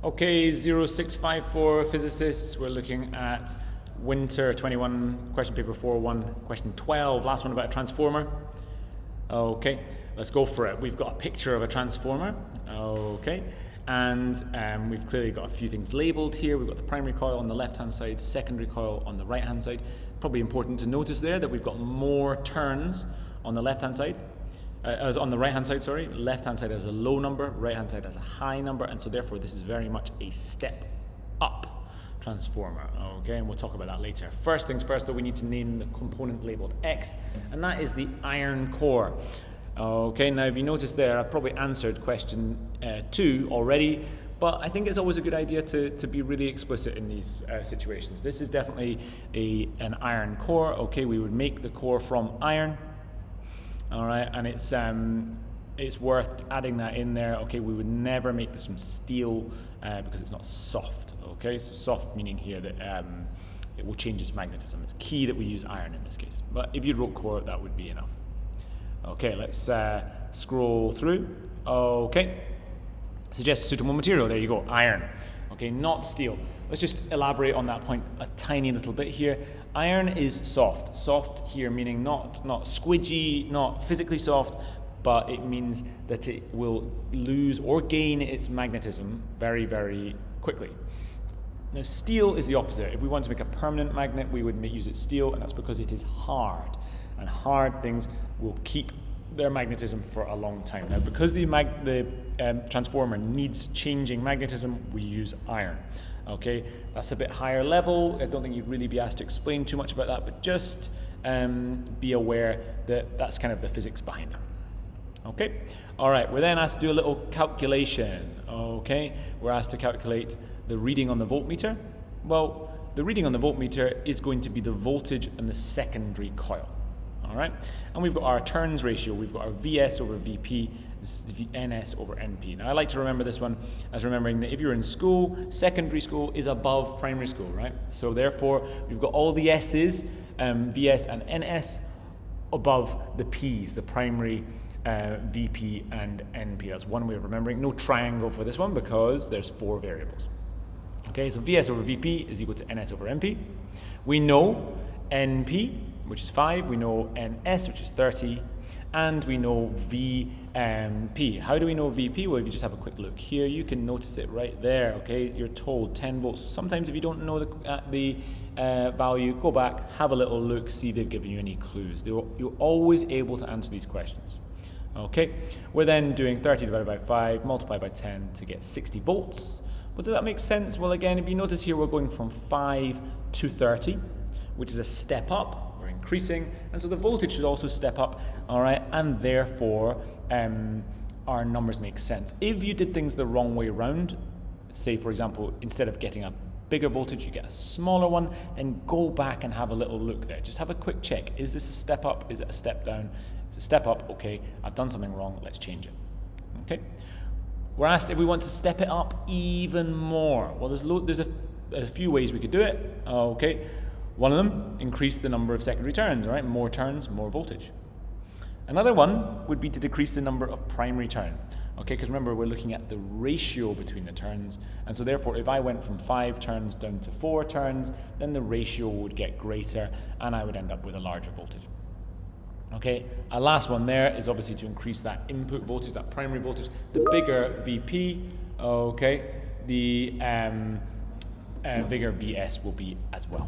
Okay, 0654 physicists, we're looking at Winter 21, question paper 401, question 12, last one about a transformer. Okay, let's go for it. We've got a picture of a transformer, okay, and we've clearly got a few things labelled here. We've got the primary coil on the left-hand side, secondary coil on the right-hand side. Probably important to notice there that we've got more turns on the left-hand side. On the right-hand side, sorry, left-hand side has a low number, right-hand side has a high number, and so therefore this is very much a step up transformer, okay, and we'll talk about that later. First things first though, we need to name the component labelled X, and that is the iron core. Okay, now if you notice there, I've probably answered question 2 already, but I think it's always a good idea to be really explicit in these situations. This is definitely an iron core, okay, we would make the core from iron. All right, and it's worth adding that in there. Okay, we would never make this from steel because it's not soft. Okay, so soft meaning here that it will change its magnetism. It's key that we use iron in this case. But if you wrote core, that would be enough. Okay, let's scroll through. Okay, suggest suitable material. There you go, iron. Okay, not steel. Let's just elaborate on that point a tiny little bit here. Iron is soft. Soft here meaning not squidgy, not physically soft, but it means that it will lose or gain its magnetism very, very quickly. Now steel is the opposite. If we want to make a permanent magnet, we would use it steel, and that's because it is hard. And hard things will keep their magnetism for a long time. Now because the transformer needs changing magnetism, we use iron. Okay, that's a bit higher level. I don't think you'd really be asked to explain too much about that, but just be aware that that's kind of the physics behind it. Okay, all right, we're then asked to do a little calculation. Okay, we're asked to calculate the reading on the voltmeter. Well, the reading on the voltmeter is going to be the voltage in the secondary coil. All right, and we've got our turns ratio. We've got our VS over VP, this is NS over NP. Now I like to remember this one as remembering that if you're in school, secondary school is above primary school, right? So therefore, we've got all the S's, VS and NS, above the P's, the primary, VP and NP. That's one way of remembering. No triangle for this one because there's 4 variables. Okay, so VS over VP is equal to NS over NP. We know NP, which is 5, we know NS, which is 30, and we know VP. How do we know VP? Well, if you just have a quick look here, you can notice it right there, okay? You're told 10 volts. Sometimes if you don't know the value, go back, have a little look, see if they've given you any clues. You're always able to answer these questions. Okay, we're then doing 30 divided by 5, multiplied by 10 to get 60 volts. Well, does that make sense? Well, again, if you notice here, we're going from 5 to 30, which is a step up. We're increasing, and so the voltage should also step up, all right, and therefore our numbers make sense. If you did things the wrong way around, say for example, instead of getting a bigger voltage, you get a smaller one, then go back and have a little look there. Just have a quick check. Is this a step up? Is it a step down? It's a step up. Okay, I've done something wrong. Let's change it. Okay. We're asked if we want to step it up even more. Well, there's a few ways we could do it. Okay. One of them, increase the number of secondary turns, right? More turns, more voltage. Another one would be to decrease the number of primary turns. Okay, because remember, we're looking at the ratio between the turns, and so therefore, if I went from 5 turns down to 4 turns, then the ratio would get greater, and I would end up with a larger voltage. Okay, our last one there is obviously to increase that input voltage, that primary voltage. The bigger VP, okay, the bigger VS will be as well.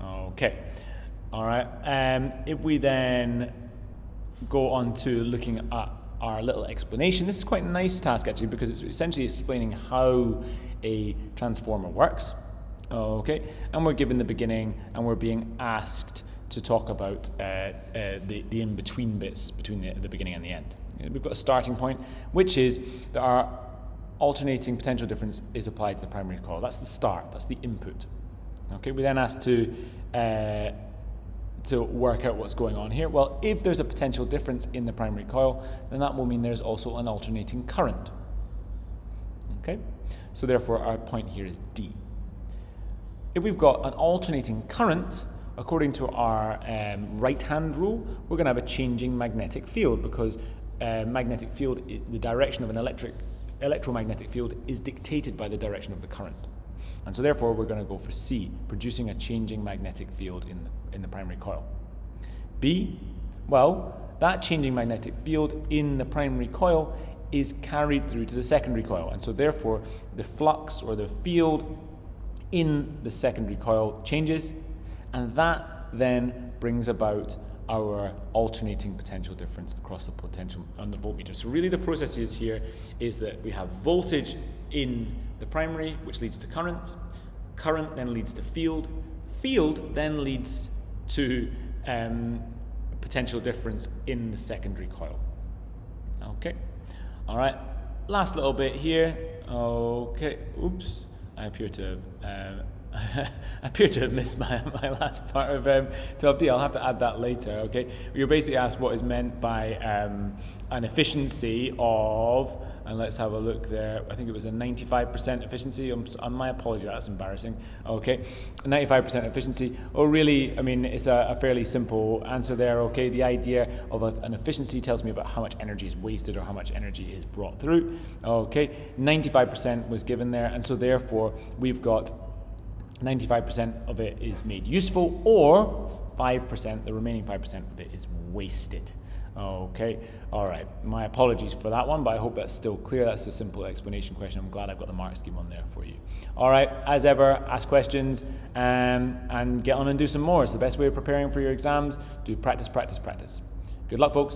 Okay, all right. If we then go on to looking at our little explanation, this is quite a nice task actually because it's essentially explaining how a transformer works. Okay, and we're given the beginning and we're being asked to talk about the in-between bits between the beginning and the end. We've got a starting point, which is that our alternating potential difference is applied to the primary coil. That's the start, that's the input. Okay, we then asked to work out what's going on here. Well, if there's a potential difference in the primary coil, then that will mean there's also an alternating current. Okay, so therefore our point here is D. If we've got an alternating current, according to our right-hand rule, we're going to have a changing magnetic field because magnetic field, the direction of an electric electromagnetic field is dictated by the direction of the current. And so therefore we're going to go for C, producing a changing magnetic field in the primary coil. B, well, that changing magnetic field in the primary coil is carried through to the secondary coil, and so therefore the flux or the field in the secondary coil changes, and that then brings about our alternating potential difference across the potential on the voltmeter. So really the process is here is that we have voltage in the primary, which leads to current. Current then leads to field. Field then leads to potential difference in the secondary coil. Okay, all right, last little bit here. Okay, oops, I appear to have missed my last part of 12D. I'll have to add that later, okay? You're basically asked what is meant by an efficiency of, and let's have a look there, I think it was a 95% efficiency. My apologies, that's embarrassing. Okay, 95% efficiency. Oh, really, I mean, it's a fairly simple answer there, okay? The idea of an efficiency tells me about how much energy is wasted or how much energy is brought through. Okay, 95% was given there, and so therefore we've got 95% of it is made useful, or 5%, the remaining 5% of it is wasted. Okay, all right, my apologies for that one, but I hope that's still clear. That's a simple explanation question. I'm glad I've got the mark scheme on there for you. All right, as ever, ask questions and get on and do some more. It's the best way of preparing for your exams. Do practice, practice, practice. Good luck, folks.